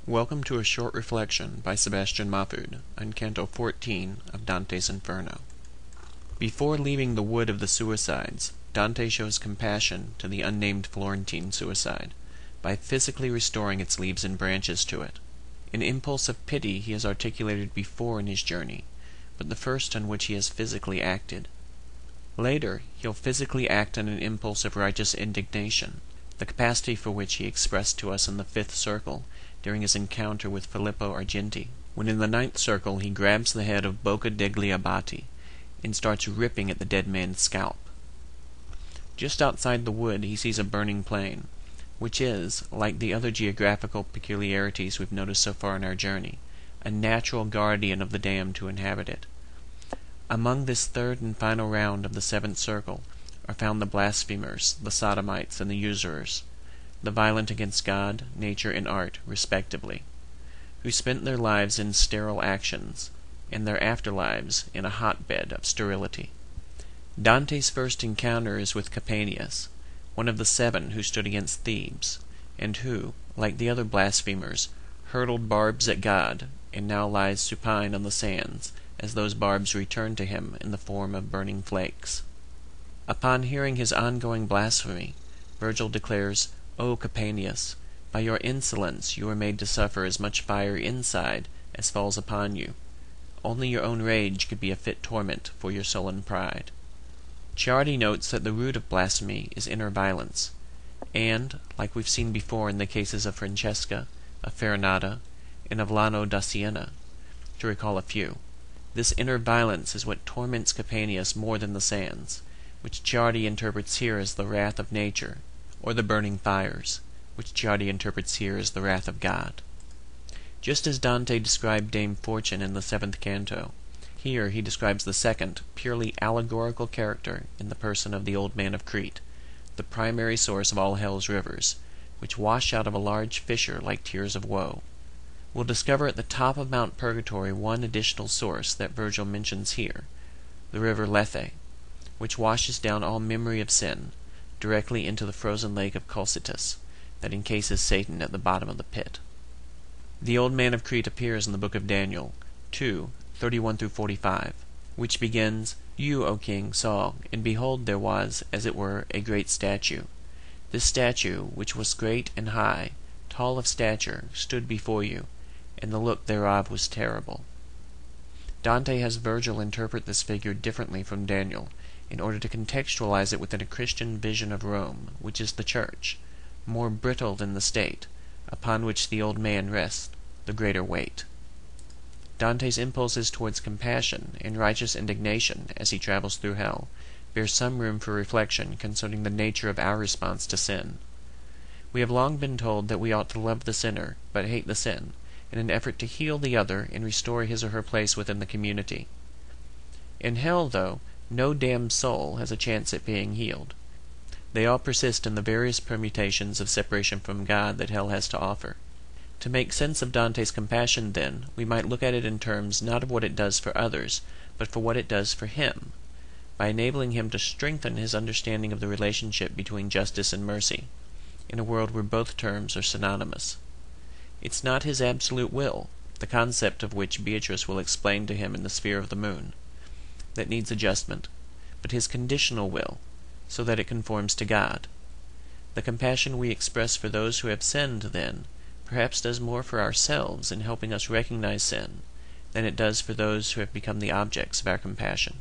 Welcome to a short reflection by Sebastian Mahfoud on Canto 14 of Dante's Inferno. Before leaving the Wood of the Suicides, Dante shows compassion to the unnamed Florentine suicide by physically restoring its leaves and branches to it. An impulse of pity he has articulated before in his journey, but the first on which he has physically acted. Later, he'll physically act on an impulse of righteous indignation, the capacity for which he expressed to us in the fifth circle during his encounter with Filippo Argenti, when in the ninth circle he grabs the head of Bocca degli Abati and starts ripping at the dead man's scalp. Just outside the wood he sees a burning plain, which is, like the other geographical peculiarities we've noticed so far in our journey, a natural guardian of the damned to inhabit it. Among this third and final round of the seventh circle are found the blasphemers, the sodomites, and the usurers, the violent against God, nature, and art, respectively, who spent their lives in sterile actions, and their afterlives in a hotbed of sterility. Dante's first encounter is with Capaneus, one of the seven who stood against Thebes, and who, like the other blasphemers, hurled barbs at God, and now lies supine on the sands, as those barbs return to him in the form of burning flakes. Upon hearing his ongoing blasphemy, Virgil declares, "O Capaneus, by your insolence you are made to suffer as much fire inside as falls upon you. Only your own rage could be a fit torment for your sullen pride." Ciardi notes that the root of blasphemy is inner violence, and, like we've seen before in the cases of Francesca, of Farinata, and of Lano da Siena, to recall a few, this inner violence is what torments Capaneus more than the sands, which Ciardi interprets here as the wrath of nature, or the burning fires, which Ciardi interprets here as the wrath of God. Just as Dante described Dame Fortune in the seventh canto, here he describes the second, purely allegorical character in the person of the Old Man of Crete, the primary source of all hell's rivers, which wash out of a large fissure like tears of woe. We'll discover at the top of Mount Purgatory one additional source that Virgil mentions here, the river Lethe, which washes down all memory of sin directly into the frozen lake of Cocytus that encases Satan at the bottom of the pit. The Old Man of Crete appears in the book of Daniel 2:31-45, which begins, "You, O king, saw, and behold there was, as it were, a great statue. This statue, which was great and high, tall of stature, stood before you, and the look thereof was terrible." Dante has Virgil interpret this figure differently from Daniel, in order to contextualize it within a Christian vision of Rome, which is the church, more brittle than the state, upon which the old man rests the greater weight. Dante's impulses towards compassion and righteous indignation as he travels through hell bear some room for reflection concerning the nature of our response to sin. We have long been told that we ought to love the sinner, but hate the sin, in an effort to heal the other and restore his or her place within the community. In hell, though, no damned soul has a chance at being healed. They all persist in the various permutations of separation from God that hell has to offer. To make sense of Dante's compassion, then, we might look at it in terms not of what it does for others, but for what it does for him, by enabling him to strengthen his understanding of the relationship between justice and mercy, in a world where both terms are synonymous. It's not his absolute will, the concept of which Beatrice will explain to him in the sphere of the moon, that needs adjustment, but his conditional will, so that it conforms to God. The compassion we express for those who have sinned, then, perhaps does more for ourselves in helping us recognize sin than it does for those who have become the objects of our compassion.